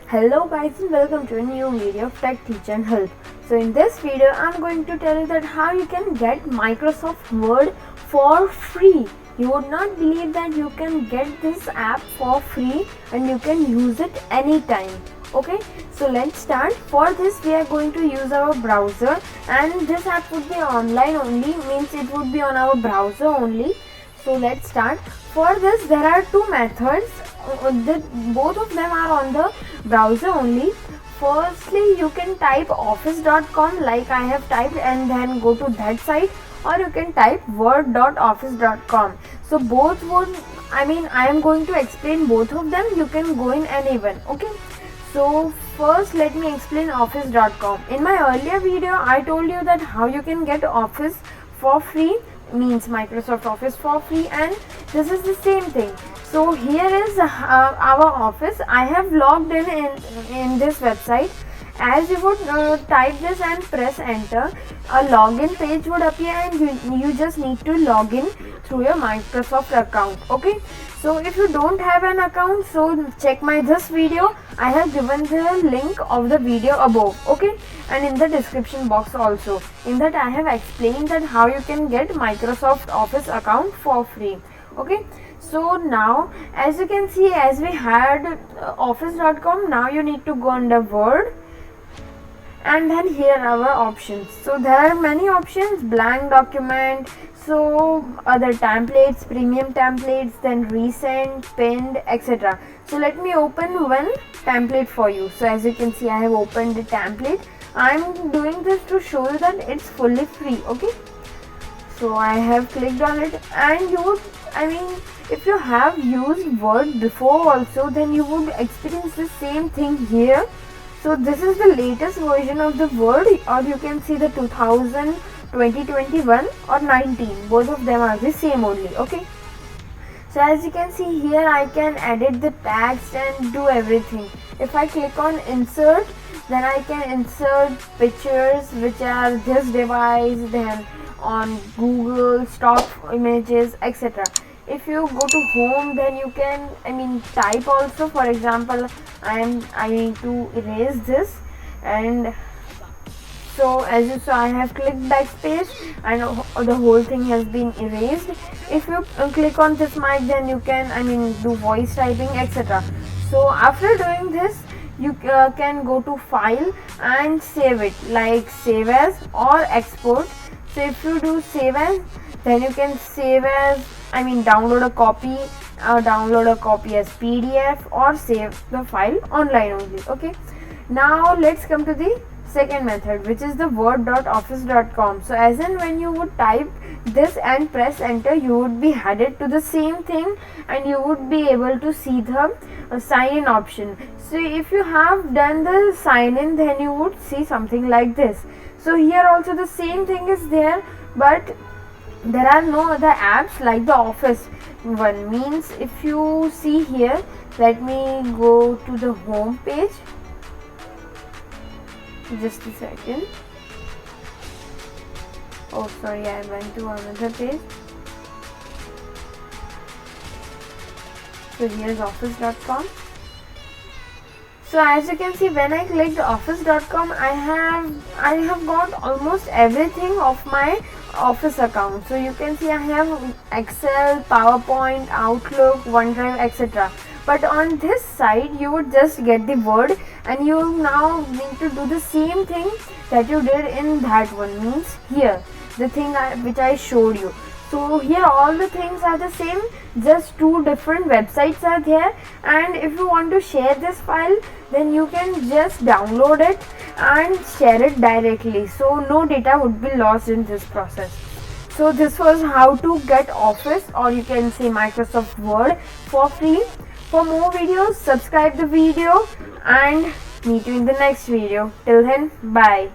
Hello guys and welcome to a new video of Tech Teach and Help. So in this video I'm going to tell you that how you can get Microsoft Word for free. You would not believe that you can get this app for free and you can use it anytime. Okay, so let's start. For this we are going to use our browser, and this app would be online only, means it would be on our browser only. So let's start. For this there are two methods. Both of them are on the browser only. Firstly, you can type office.com like I have typed and then go to that site, or you can type word.office.com. So both would, I am going to explain both of them. You can go in any one. Okay, so first let me explain office.com. In my earlier video I told you that how you can get Office for free, means Microsoft Office for free, and this is the same thing. So here is our Office. I have logged in this website. As you would type this and press enter, a login page would appear and you just need to log in through your Microsoft account. Okay, so if you don't have an account, so check my this video. I have given the link of the video above, okay, and in the description box also. In that I have explained that how you can get Microsoft Office account for free. Okay, so now as you can see, as we had office.com, now you need to go under Word, and then here are our options. So there are many options: blank document, so other templates, premium templates, then recent, pinned, etc. So let me open one template for you. So as you can see, I have opened the template. I'm doing this to show you that it's fully free. Okay, so I have clicked on it, and you would, if you have used Word before also, then you would experience the same thing here. So this is the latest version of the Word, or you can see the 2021 or 19. Both of them are the same only. Okay, so as you can see here, I can edit the text and do everything. If I click on insert, then I can insert pictures which are this device, then on Google, stock images, etc. If you go to home, then you can type also. For example, I need to erase this, and so as you saw, I have clicked backspace and the whole thing has been erased. If you click on this mic, then you can do voice typing, etc. So after doing this, you can go to file and save it, like save as or export. So if you do save as, then you can save as, download a copy as PDF, or save the file online only. Okay, now let's come to the second method, which is the word.office.com. So as in when you would type this and press enter, you would be headed to the same thing and you would be able to see the sign in option. So if you have done the sign in, then you would see something like this. So here also the same thing is there, but there are no other apps like the Office one. Means if you see here, let me go to the home page. Just a second. Oh sorry, I went to another page. So here's office.com. So as you can see, when I clicked office.com, I have got almost everything of my Office account. So you can see I have Excel, PowerPoint, Outlook, OneDrive, etc. But on this side, you would just get the Word, and you now need to do the same thing that you did in that one. Means here, the thing which I showed you. So here all the things are the same, just two different websites are there, and if you want to share this file, then you can just download it and share it directly, so no data would be lost in this process. So this was how to get Office, or you can say Microsoft Word, for free. For more videos, subscribe the video and meet you in the next video. Till then, bye.